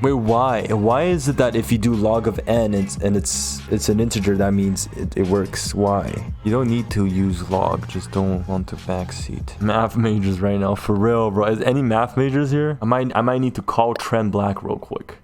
Wait, why? Why is it that if you do log of n it's an integer, that means it works? Why? You don't need to use log, just don't want to backseat. Math majors right now, for real, bro. Is any math majors here? I might need to call Trent Black real quick.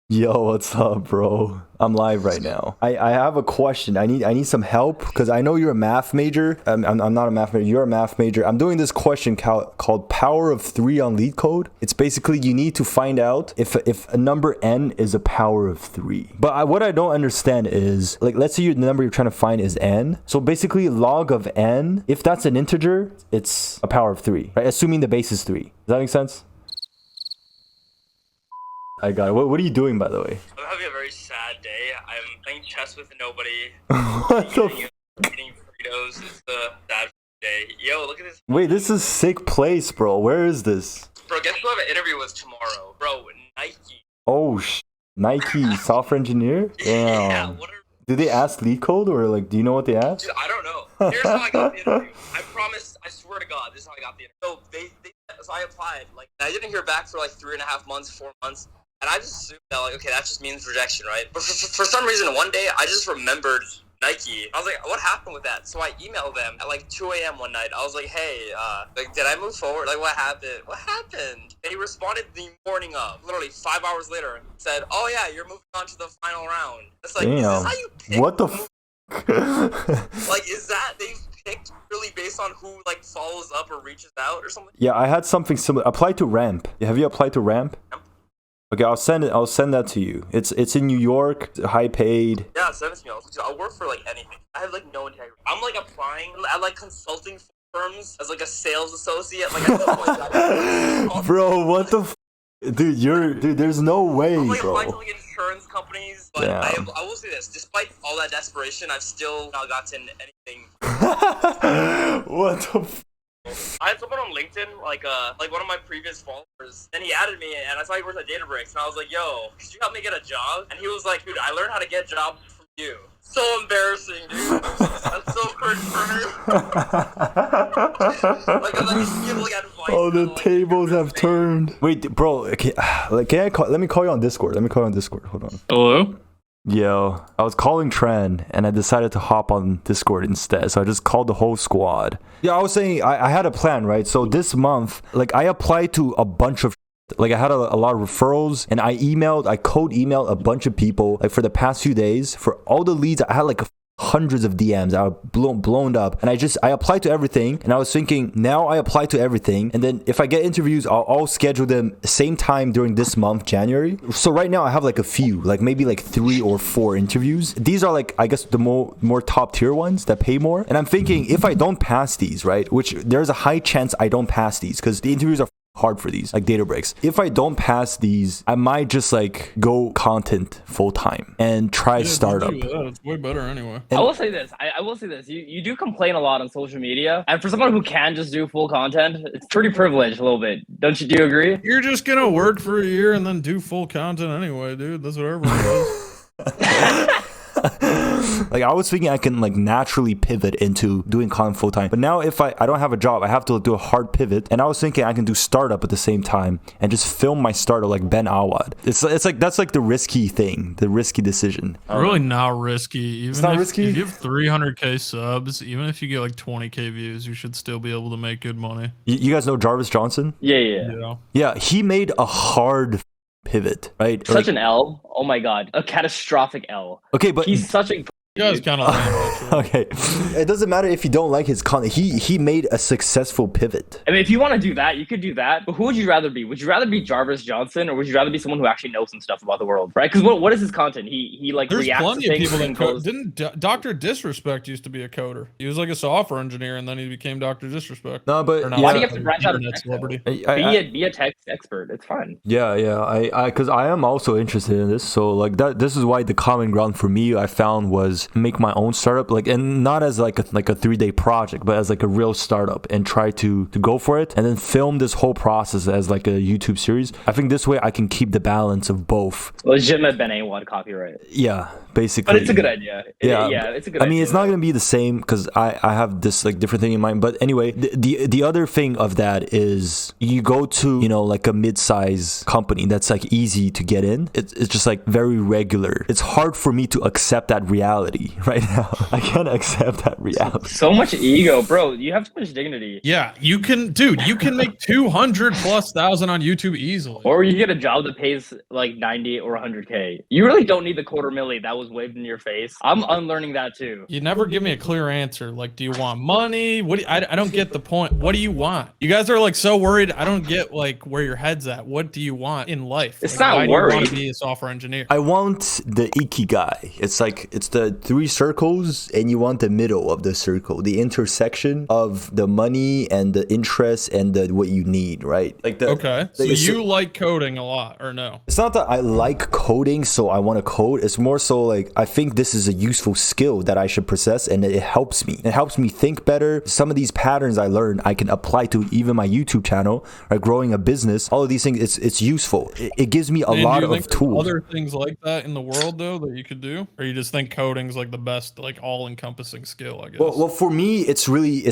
Yo, what's up, bro? I'm live right now. I have a question. I need some help because I know you're a math major. I'm not a math major. You're a math major. I'm doing this question called Power of 3 on LeetCode. It's basically you need to find out if a number n is a power of 3. But what I don't understand is, like, let's say the number you're trying to find is n. So basically log of n, if that's an integer, it's a power of 3, right? Assuming the base is 3. Does that make sense? I got it. What are you doing, by the way? I'm having a very sad day. I'm playing chess with nobody. What the Eating Fritos. It's a sad day. Yo, look at this. Wait, this is sick place, bro. Where is this? Bro, guess who I have an interview with tomorrow? Bro, Nike. Oh, Nike software engineer? Damn. Yeah, what are... Did they ask LeetCode or like, do you know what they asked? Dude, I don't know. Here's how I got the interview. I promise, I swear to God, this is how I got the interview. So I applied. Like, I didn't hear back for like 3.5 months, 4 months. And I just assumed that, like, okay, that just means rejection, right? But for some reason, one day, I just remembered Nike. I was like, what happened with that? So I emailed them at, like, 2 a.m. one night. I was like, hey, like, did I move forward? Like, what happened? What happened? And he responded the morning of, literally 5 hours later, said, oh, yeah, you're moving on to the final round. It's like, damn. Is this how you pick? What the Like, is that they've picked really based on who, like, follows up or reaches out or something? Yeah, I had something similar. Apply to Ramp. Have you applied to Ramp? Okay, I'll send it. I'll send that to you. It's in New York, high paid. Yeah, send it to me. I'll work for like anything. I have like no integrity. I'm like applying at like consulting firms as like a sales associate. Like at no point. Bro, what the dude, there's no way, I'm like bro. applying to like insurance companies, but I will say this: despite all that desperation, I've still not gotten anything. What the I had someone on LinkedIn, like one of my previous followers, and he added me, and I saw he worked at Databricks, and I was like, yo, could you help me get a job? And he was like, dude, I learned how to get jobs from you. So embarrassing, dude. That's so cringe for me. Like, I'm like, give like advice. Oh, the tables have turned. Wait, bro, okay, like, let me call you on Discord. Hold on. Hello? Yo, I was calling Tren and I decided to hop on Discord instead. So I just called the whole squad. Yeah, I was saying I had a plan, right? So this month, like, I applied to a bunch of like, I had a lot of referrals and I cold emailed a bunch of people like for the past few days. For all the leads, I had like hundreds of DMs. I was blown up, and I applied to everything, and I was thinking, now I apply to everything, and then if I get interviews, I'll schedule them same time during this month, January. So right now I have like a few, like maybe like 3 or 4 interviews. These are like, I guess, the more top tier ones that pay more, and I'm thinking if I don't pass these, right, which there's a high chance I don't pass these because the interviews are hard for these, like Databricks. If I don't pass these, I might just like go content full time and try startup. It's way better anyway. I will say this. I will say this. You do complain a lot on social media, and for someone who can just do full content, it's pretty privileged a little bit. Don't you? Do you agree? You're just gonna work for a year and then do full content anyway, dude. That's what everyone does. Like, I was thinking I can like naturally pivot into doing content full time, but now if I don't have a job, I have to do a hard pivot. And I was thinking I can do startup at the same time and just film my startup like Ben Awad. It's like that's like the risky thing, the risky decision. Really not risky. Even it's not if risky. If you have 300k subs, even if you get like 20k views, you should still be able to make good money. You guys know Jarvis Johnson? Yeah. He made a hard pivot, right? Such an L. Oh my god, a catastrophic L. Okay, but he's such a. You guys kind of okay. It doesn't matter if you don't like his content. He made a successful pivot. I mean, if you want to do that, you could do that. But who would you rather be? Would you rather be Jarvis Johnson, or would you rather be someone who actually knows some stuff about the world, right? Because what is his content? He like There's reacts plenty to of things people and that goes. didn't Dr. Disrespect used to be a coder. He was like a software engineer, and then he became Dr. Disrespect. No, but why do you have to branch out of tech? Celebrity? Be a tech expert. It's fine. Yeah. Because I am also interested in this. So like that. This is why the common ground for me I found was is make my own startup, like, and not as like a 3-day project, but as like a real startup, and try to go for it, and then film this whole process as like a YouTube series. I think this way I can keep the balance of both. Legitimate Ben A1 copyright. Yeah, basically. But it's a good idea. Yeah, it's a good idea. I mean, it's not gonna be the same because I have this like different thing in mind. But anyway, the other thing of that is you go to, you know, like a mid-size company that's like easy to get in. It's just like very regular. It's hard for me to accept that reality right now. I can't accept that reality. So much ego, bro. You have so much dignity. Yeah, you can, dude. You can make 200,000+ on YouTube easily. Or you get a job that pays like 90 or 100K. You really don't need the $250,000 that was waved in your face. I'm unlearning that too. You never give me a clear answer. Like, do you want money? What? I don't get the point. What do you want? You guys are like so worried. I don't get like where your head's at. What do you want in life? It's like, not why worried. do you want to be a software engineer? I want the ikigai. It's like, it's the 3 circles, and you want the middle of the circle, the intersection of the money and the interest and the what you need, right? Like the Okay, so you like coding a lot, or no? It's not that I like coding, so I want to code. It's more so like I think this is a useful skill that I should possess, and it helps me. It helps me think better. Some of these patterns I learned, I can apply to even my YouTube channel, right? Growing a business, all of these things, it's useful. It gives me a lot of tools. Other things like that in the world though that you could do, or you just think coding's like the best, like all-encompassing skill, I guess? Well, for me, it's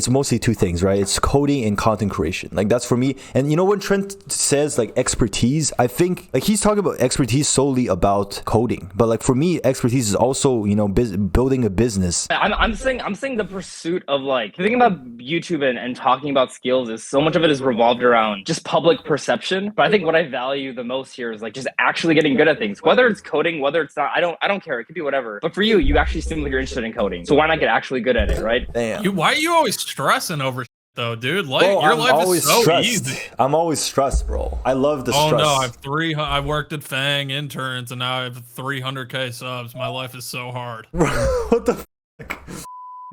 mostly 2 things, right? It's coding and content creation. Like that's for me. And you know when Trent says like expertise, I think like he's talking about expertise solely about coding, but like for me, expertise is also, you know, building a business. I'm saying the pursuit of like thinking about YouTube and talking about skills is so much of it is revolved around just public perception. But I think what I value the most here is like just actually getting good at things, whether it's coding, whether it's not. I don't care. It could be whatever. But for you actually seem like you're interested in coding, so why not get actually good at it, right? Damn. Why are you always stressing over though, dude? Like, bro, your life is so stressed. easy. I'm always stressed, bro. I love the stress. Oh no, I worked at Fang interns and now I have 300K subs. My life is so hard. What the fuck?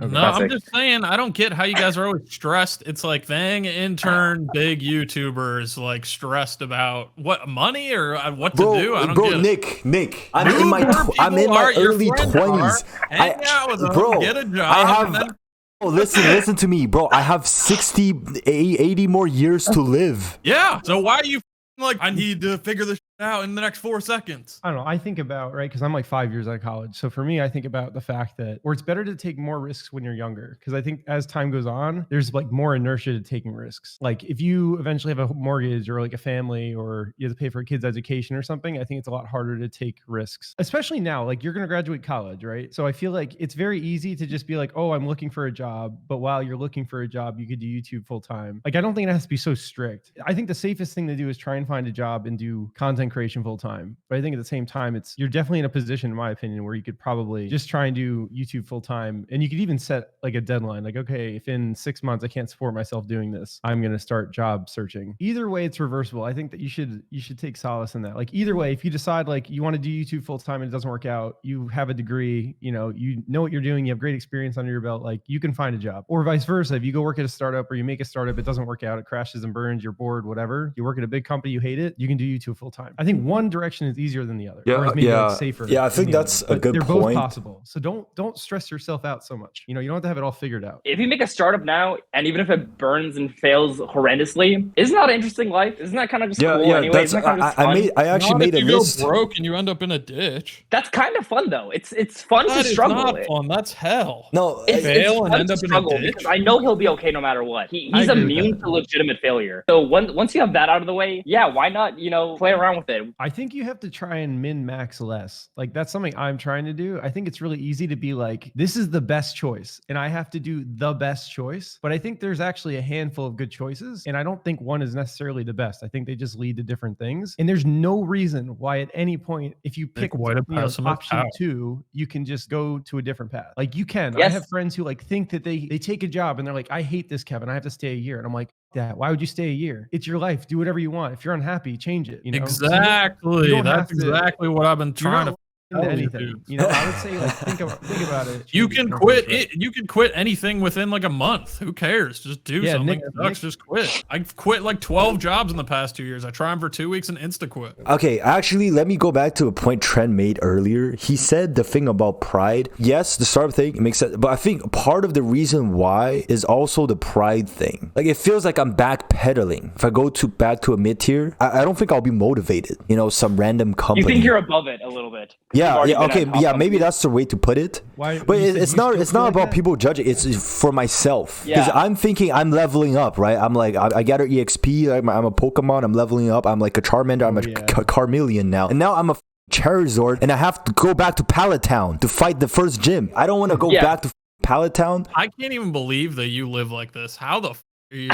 No, I'm just saying, I don't get how you guys are always stressed. It's like Fang intern, big YouTubers, like stressed about what money or what to do. I don't get it. Nick, I'm in my early 20s. Hang out with them, bro, get a job. I have. Oh, listen to me, bro. I have 60, 80 more years to live. Yeah. So why are you like, I need to figure this out in the next 4 seconds? I don't know. I think about, right, because I'm like 5 years out of college. So for me, I think about the fact that, or it's better to take more risks when you're younger. Because I think as time goes on, there's like more inertia to taking risks. Like if you eventually have a mortgage or like a family or you have to pay for a kid's education or something, I think it's a lot harder to take risks. Especially now, like you're going to graduate college, right? So I feel like it's very easy to just be like, oh, I'm looking for a job. But while you're looking for a job, you could do YouTube full time. Like I don't think it has to be so strict. I think the safest thing to do is try and find a job and do content creation full time. But I think at the same time, you're definitely in a position, in my opinion, where you could probably just try and do YouTube full time. And you could even set like a deadline, like, okay, if in 6 months I can't support myself doing this, I'm going to start job searching. Either way, it's reversible. I think that you should take solace in that. Like either way, if you decide like you want to do YouTube full time and it doesn't work out, you have a degree, you know what you're doing, you have great experience under your belt, like you can find a job. Or vice versa, if you go work at a startup or you make a startup, it doesn't work out, it crashes and burns, you're bored, whatever. You work at a big company, you hate it, you can do YouTube full time. I think one direction is easier than the other. Yeah, or it's maybe yeah, like safer. yeah. I think that's a good they're point. both possible. So don't stress yourself out so much. You know, you don't have to have it all figured out. If you make a startup now, and even if it burns and fails horrendously, isn't that an interesting life? Isn't that kind of just cool anyway? That's, I actually made a list. You go broke and you end up in a ditch. That's kind of fun though. It's fun to struggle. That's not fun. That's hell. No, it's fail fun and end to up struggle in a ditch. because I know he'll be okay no matter what. He's immune to legitimate failure. So once you have that out of the way, yeah, why not play around with it? I think you have to try and min-max less. Like that's something I'm trying to do. I think it's really easy to be like, this is the best choice and I have to do the best choice. But I think there's actually a handful of good choices. And I don't think one is necessarily the best. I think they just lead to different things. And there's no reason why at any point, if you pick option 2, you can just go to a different path. Like you can. Yes. I have friends who like think that they take a job and they're like, I hate this, Kevin. I have to stay a year. And I'm like, why would you stay a year? It's your life. Do whatever you want. If you're unhappy, change it. You know? Exactly. That's exactly what I've been trying to anything. You know, I would say like think about it. You can quit it. You can quit anything within like a month. Who cares? Just do something. Just quit. I've quit like 12 jobs in the past 2 years. I try them for 2 weeks and insta quit. Okay, actually, let me go back to a point Trent made earlier. He said the thing about pride. Yes, the startup thing makes sense, but I think part of the reason why is also the pride thing. Like, it feels like I'm backpedaling. If I go back to a mid tier, I don't think I'll be motivated. You know, some random company. You think you're above it a little bit. Yeah, okay, yeah, maybe that's the way to put it. Why? But it's not about people judging. It's for myself. Because I'm thinking I'm leveling up, right? I'm like, I got an EXP. I'm a Pokemon. I'm leveling up. I'm like a Charmander. I'm a Carmeleon now. And now I'm a Charizard. And I have to go back to Pallet Town to fight the first gym. I don't want to go back to Pallet Town. I can't even believe that you live like this. How the are you?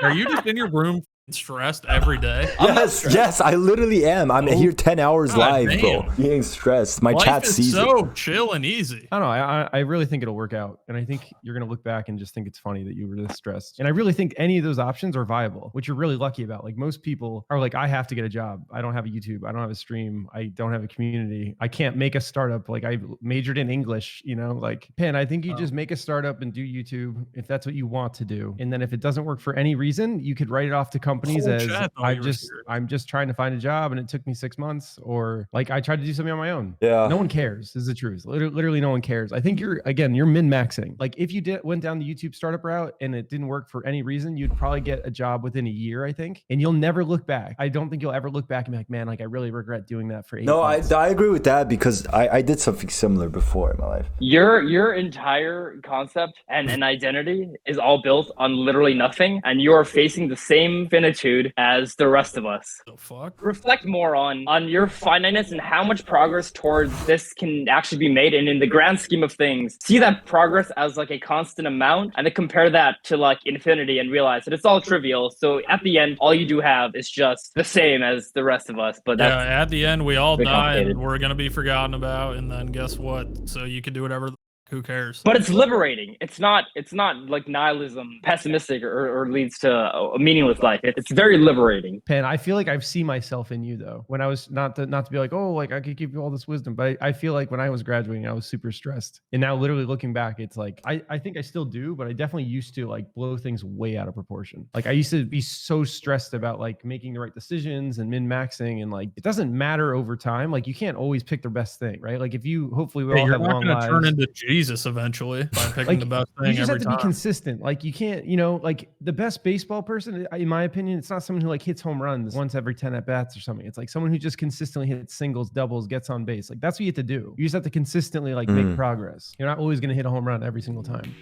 Are you just in your room stressed every day? Yes, I literally am. I'm here 10 hours live, bro. Being stressed. My chat sees it. So chill and easy. I don't know. I really think it'll work out. And I think you're going to look back and just think it's funny that you were this stressed. And I really think any of those options are viable, which you're really lucky about. Like, most people are like, I have to get a job. I don't have a YouTube. I don't have a stream. I don't have a community. I can't make a startup. Like, I majored in English, you know, like, Pan, I think you just make a startup and do YouTube if that's what you want to do. And then if it doesn't work for any reason, you could write it off to companies as I'm just trying to find a job and it took me 6 months, or like I tried to do something on my own. No one cares is the truth. Literally no one cares. I think you're min-maxing. Like, if you went down the YouTube startup route and it didn't work for any reason, you'd probably get a job within a year, I think, and you'll never look back. I don't think you'll ever look back and be like, man, like I really regret doing that for 8 months. I agree with that, because I did something similar before in my life. Your entire concept and identity is all built on literally nothing, and you're facing the same finitude as the rest of us. The fuck? Reflect more on your finiteness and how much progress towards this can actually be made, and in the grand scheme of things, see that progress as like a constant amount, and then compare that to like infinity and realize that it's all trivial. So at the end, all you do have is just the same as the rest of us. But that's at the end, we all die and we're gonna be forgotten about, and then guess what? So you can do whatever. Who cares? But it's liberating. It's not like nihilism, pessimistic, or leads to a meaningless life. It's very liberating. Pan, I feel like I see myself in you though. When I was not to be like, oh, like I could give you all this wisdom, but I feel like when I was graduating, I was super stressed. And now literally looking back, it's like, I think I still do, but I definitely used to like blow things way out of proportion. Like, I used to be so stressed about like making the right decisions and min-maxing, and like, it doesn't matter over time. Like, you can't always pick the best thing, right? Like, if you, hopefully we all have long lives. Turn into Jesus eventually by picking like, the best thing. You just every have to be consistent. Like, you can't, you know, like the best baseball person, in my opinion, it's not someone who like hits home runs once every 10 at bats or something. It's like someone who just consistently hits singles, doubles, gets on base. Like, that's what you have to do. You just have to consistently like make progress. You're not always going to hit a home run every single time.